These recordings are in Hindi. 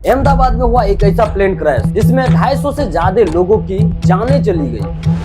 अहमदाबाद में हुआ एक ऐसा प्लेन क्रैश जिसमें 250 से ज्यादा लोगों की जानें चली गई।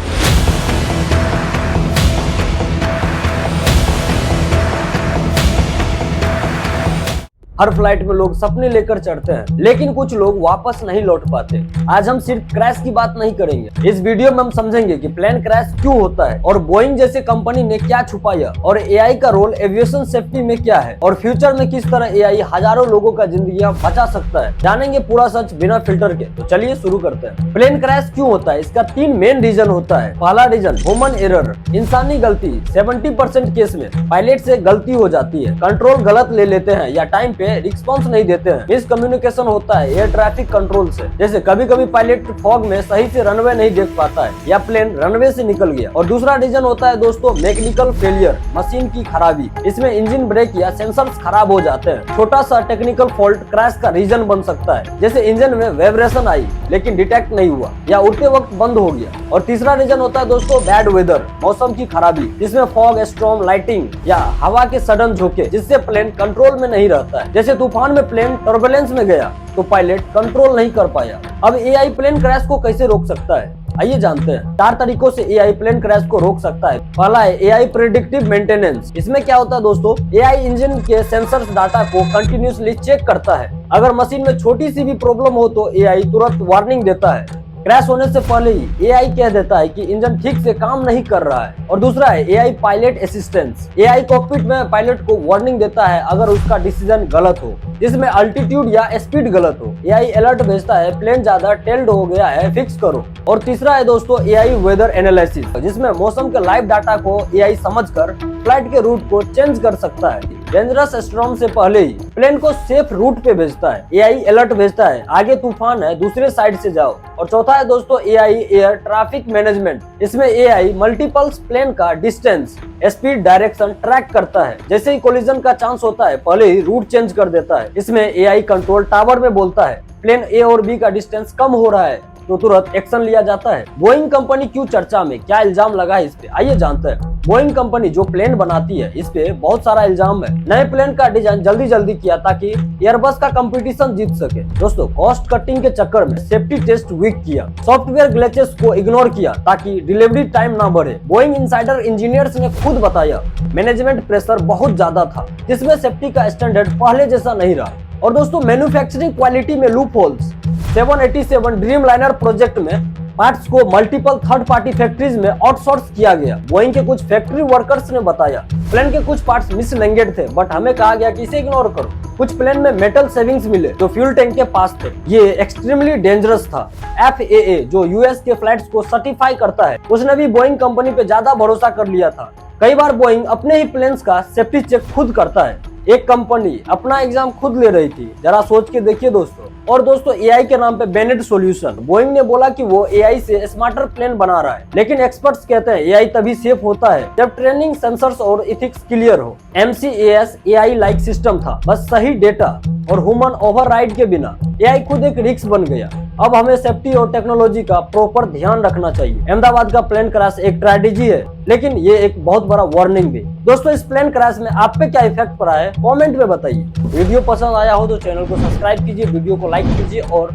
हर फ्लाइट में लोग सपने लेकर चढ़ते हैं, लेकिन कुछ लोग वापस नहीं लौट पाते। आज हम सिर्फ क्रैश की बात नहीं करेंगे, इस वीडियो में हम समझेंगे कि प्लेन क्रैश क्यों होता है और बोइंग जैसे कंपनी ने क्या छुपाया और एआई का रोल एविएशन सेफ्टी में क्या है और फ्यूचर में किस तरह एआई हजारों लोगों का जिंदगियां बचा सकता है। जानेंगे पूरा सच बिना फिल्टर के। तो चलिए शुरू करते हैं। प्लेन क्रैश क्यों होता है, इसका 3 मेन रीजन होता है। पहला रीजन ह्यूमन एरर, इंसानी गलती। 70% केस में पायलट से गलती हो जाती है, कंट्रोल गलत ले लेते हैं या टाइम पे रिस्पॉन्स नहीं देते हैं। मिसकम्युनिकेशन होता है एयर ट्रैफिक कंट्रोल से, जैसे कभी कभी पायलट फॉग में सही से रनवे नहीं देख पाता है या प्लेन रनवे से निकल गया। और दूसरा रीजन होता है दोस्तों मैकेनिकल फेलियर, मशीन की खराबी। इसमें इंजन ब्रेक या सेंसर्स खराब हो जाते हैं। छोटा सा टेक्निकल फॉल्ट क्रैश का रीजन बन सकता है, जैसे इंजन में वाइब्रेशन आई लेकिन डिटेक्ट नहीं हुआ या उड़ते वक्त बंद हो गया। और तीसरा रीजन होता है दोस्तों बैड वेदर, मौसम की खराबी, जिसमें फॉग, स्टॉर्म, लाइटिंग या हवा के सडन झोंके, जिससे प्लेन कंट्रोल में नहीं रहता है। जैसे तूफान में प्लेन टर्बुलेंस में गया तो पायलट कंट्रोल नहीं कर पाया। अब एआई प्लेन क्रैश को कैसे रोक सकता है, आइए जानते हैं। 4 तरीकों से एआई प्लेन क्रैश को रोक सकता है। पहला है एआई प्रेडिक्टिव मेंटेनेंस। इसमें क्या होता है दोस्तों, एआई इंजन के सेंसर्स डाटा को कंटिन्यूअसली चेक करता है। अगर मशीन में छोटी सी भी प्रॉब्लम हो तो एआई तुरंत वार्निंग देता है। क्रैश होने से पहले ही एआई कह देता है कि इंजन ठीक से काम नहीं कर रहा है। और दूसरा है AI pilot assistance. AI cockpit में पायलट को वार्निंग देता है अगर उसका डिसीजन गलत हो, जिसमें अल्टीट्यूड या स्पीड गलत हो। एआई अलर्ट भेजता है प्लेन ज्यादा टेल्ड हो गया है, फिक्स करो। और तीसरा है दोस्तों एआई वेदर एनालिसिस, जिसमें मौसम के लाइव डाटा को एआई समझकर फ्लाइट के रूट को चेंज कर सकता है। डेंजरस स्टॉर्म से पहले ही प्लेन को सेफ रूट पे भेजता है। एआई अलर्ट भेजता है आगे तूफान है, दूसरे साइड से जाओ। और चौथा है दोस्तों एआई एयर ट्रैफिक मैनेजमेंट। इसमें एआई मल्टीपल्स प्लेन का डिस्टेंस, स्पीड, डायरेक्शन ट्रैक करता है। जैसे ही कोलिजन का चांस होता है पहले ही रूट चेंज कर देता है। इसमें एआई कंट्रोल टावर में बोलता है प्लेन ए और बी का डिस्टेंस कम हो रहा है तो तुरंत एक्शन लिया जाता है। बोइंग कंपनी क्यों चर्चा में, क्या इल्जाम लगा है इस पे, आइए जानते हैं। बोइंग कंपनी जो प्लेन बनाती है इस पे बहुत सारा इल्जाम है। नए प्लेन का डिजाइन जल्दी किया ताकि एयरबस का कंपटीशन जीत सके। दोस्तों कॉस्ट कटिंग के चक्कर में सेफ्टी टेस्ट वीक किया, सॉफ्टवेयर ग्लिचेस को इग्नोर किया ताकि डिलीवरी टाइम ना बढ़े। बोइंग इनसाइडर इंजीनियर्स ने खुद बताया मैनेजमेंट प्रेशर बहुत ज्यादा था, जिसमें सेफ्टी का स्टैंडर्ड पहले जैसा नहीं रहा। और दोस्तों मैन्युफैक्चरिंग क्वालिटी में लूप होल्स। 787 ड्रीमलाइनर प्रोजेक्ट में पार्ट्स को मल्टीपल थर्ड पार्टी फैक्ट्रीज में आउटसोर्स किया गया। बोइंग के कुछ फैक्ट्री वर्कर्स ने बताया प्लेन के कुछ पार्ट्स मिसलिंग्ड थे, बट हमें कहा गया कि इसे इग्नोर करो। कुछ प्लेन में मेटल सेविंग्स मिले जो फ्यूल टैंक के पास थे, ये एक्सट्रीमली डेंजरस था। FAA जो यूएस के फ्लाइट्स को सर्टिफाई करता है, उसने भी बोइंग कंपनी पे ज्यादा भरोसा कर लिया था। कई बार बोइंग अपने ही प्लेन्स का सेफ्टी चेक खुद करता है। एक कंपनी अपना एग्जाम खुद ले रही थी, जरा सोच के देखिए दोस्तों। और दोस्तों एआई के नाम पे बेनेट सॉल्यूशन। बोइंग ने बोला कि वो एआई से स्मार्टर प्लेन बना रहा है, लेकिन एक्सपर्ट्स कहते हैं एआई तभी सेफ होता है जब ट्रेनिंग, सेंसर्स और एथिक्स क्लियर हो। MCAS एआई लाइक सिस्टम था, बस सही डेटा और ह्यूमन ओवरराइड के बिना एआई खुद एक रिस्क बन गया। अब हमें सेफ्टी और टेक्नोलॉजी का प्रॉपर ध्यान रखना चाहिए। अहमदाबाद का प्लेन क्रैश एक ट्रेजेडी है, लेकिन ये एक बहुत बड़ा वार्निंग भी। दोस्तों इस प्लेन क्रैश में आप पे क्या इफेक्ट पड़ा है कमेंट में बताइए। वीडियो पसंद आया हो तो चैनल को सब्सक्राइब कीजिए, वीडियो को लाइक कीजिए और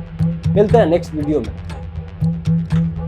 मिलते हैं नेक्स्ट वीडियो में।